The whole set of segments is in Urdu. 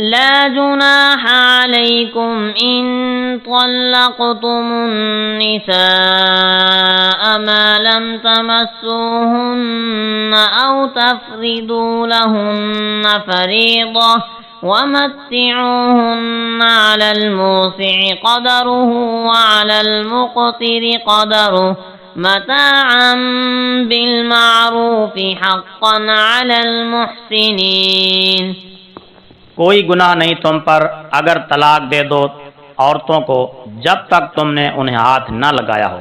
لا جناح عليكم إن طلقتم النساء ما لم تمسوهن أو تفرضوا لهن فريضة ومتعوهن على الموسع قدره وعلى المقتر قدره متاعا بالمعروف حقا على المحسنين۔ کوئی گناہ نہیں تم پر اگر طلاق دے دو عورتوں کو جب تک تم نے انہیں ہاتھ نہ لگایا ہو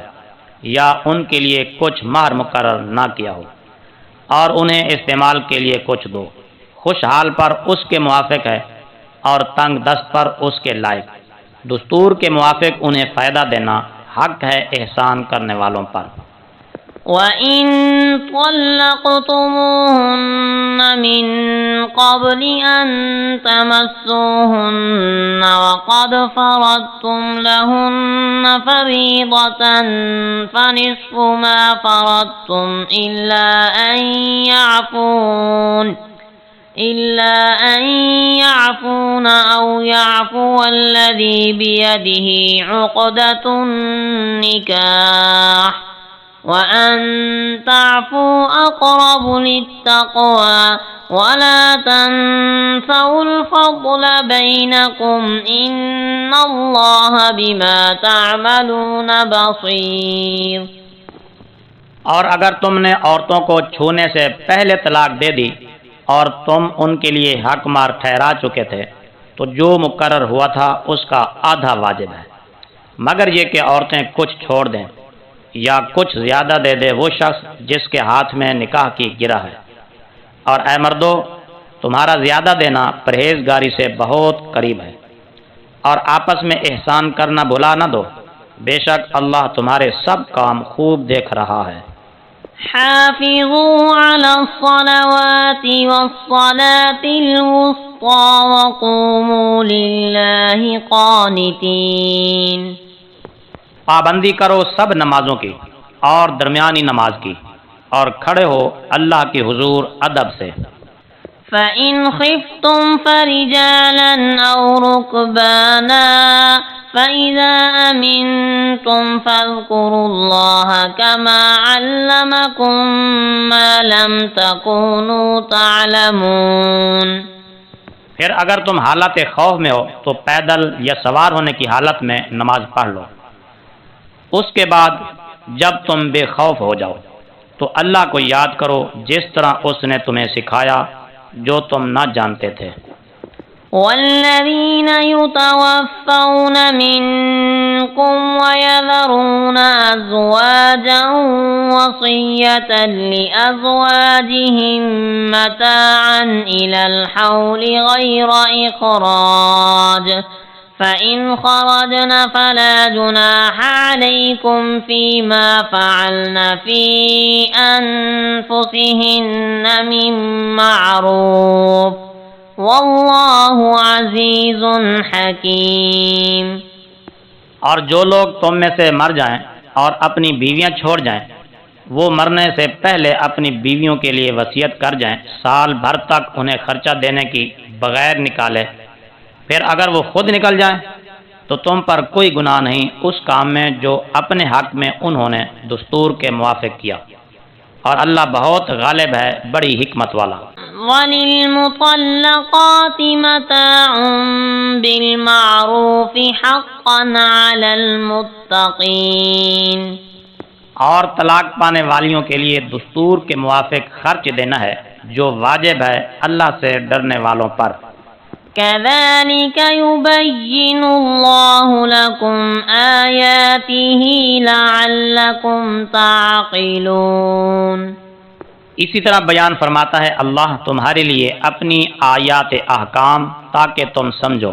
یا ان کے لیے کچھ مہر مقرر نہ کیا ہو، اور انہیں استعمال کے لیے کچھ دو، خوشحال پر اس کے موافق ہے اور تنگ دست پر اس کے لائق، دستور کے موافق انہیں فائدہ دینا حق ہے احسان کرنے والوں پر۔ وَإِن طَلَّقْتُمُوهُنَّ مِن قَبْلِ أَن تَمَسُّوهُنَّ وَقَدْ فَرَضْتُمْ لَهُنَّ فَرِيضَةً فَنِصْفُ مَا فَرَضْتُمْ إِلَّا أَن يَعْفُونَ أَوْ يَعْفُوَ الَّذِي بِيَدِهِ عُقْدَةُ النِّكَاحِ وَأَن تَعْفُوا أَقْرَبُ لِلتَّقْوَى وَلَا تَنسَوُا الْفَضْلَ بَيْنَكُمْ إِنَّ اللَّهَ بِمَا تَعْمَلُونَ بَصِيرٌ۔ اور اگر تم نے عورتوں کو چھونے سے پہلے طلاق دے دی اور تم ان کے لیے حق مار ٹھہرا چکے تھے تو جو مقرر ہوا تھا اس کا آدھا واجب ہے، مگر یہ کہ عورتیں کچھ چھوڑ دیں یا کچھ زیادہ دے دے وہ شخص جس کے ہاتھ میں نکاح کی گرہ ہے۔ اور اے مردو، تمہارا زیادہ دینا پرہیزگاری سے بہت قریب ہے، اور آپس میں احسان کرنا بھلا نہ دو، بے شک اللہ تمہارے سب کام خوب دیکھ رہا ہے۔ حافظوا على الصلوات والصلاة الوسطى وقوموا لله قانتين۔ پابندی کرو سب نمازوں کی اور درمیانی نماز کی، اور کھڑے ہو اللہ کے حضور ادب سے۔ فَإِنْ خِفْتُمْ فَرِجَالًا أَوْ رُكْبَانًا فَإِذَا أَمِنْتُمْ فَاذْكُرُوا اللَّهَ كَمَا عَلَّمَكُمْ مَا لَمْ تَكُونُوا تَعْلَمُونَ۔ پھر اگر تم حالت خوف میں ہو تو پیدل یا سوار ہونے کی حالت میں نماز پڑھ لو، اس کے بعد جب تم بے خوف ہو جاؤ تو اللہ کو یاد کرو جس طرح اس نے تمہیں سکھایا جو تم نہ جانتے تھے۔ والذین یتوفون منکم ویذرون ازواجا وصیة لأزواجهم متاعا إلى الحول غیر اخراج فَإِنْ خَرَجْنَ فَلَا جُنَاحَ عَلَيْكُمْ فِيمَا فَعَلْنَ فِي أَنفُسِهِنَّ مِنْ مَعْرُوفٍ وَاللَّهُ عَزِيزٌ حَكِيمٌ۔ اور جو لوگ تم میں سے مر جائیں اور اپنی بیویاں چھوڑ جائیں، وہ مرنے سے پہلے اپنی بیویوں کے لیے وصیت کر جائیں سال بھر تک انہیں خرچہ دینے کی بغیر نکالے، پھر اگر وہ خود نکل جائیں تو تم پر کوئی گناہ نہیں اس کام میں جو اپنے حق میں انہوں نے دستور کے موافق کیا، اور اللہ بہت غالب ہے، بڑی حکمت والا۔ وَلِلْمُطَلَّقَاتِ مَتَاعٌ بِالْمَعْرُوفِ حَقًّا عَلَى الْمُتَّقِينَ۔ اور طلاق پانے والیوں کے لیے دستور کے موافق خرچ دینا ہے جو واجب ہے اللہ سے ڈرنے والوں پر۔ كَذَلِكَ يُبَيِّنُ اللَّهُ لَكُمْ آيَاتِهِ لَعَلَّكُمْ تَعْقِلُونَ۔ اسی طرح بیان فرماتا ہے اللہ تمہارے لیے اپنی آیات احکام تاکہ تم سمجھو۔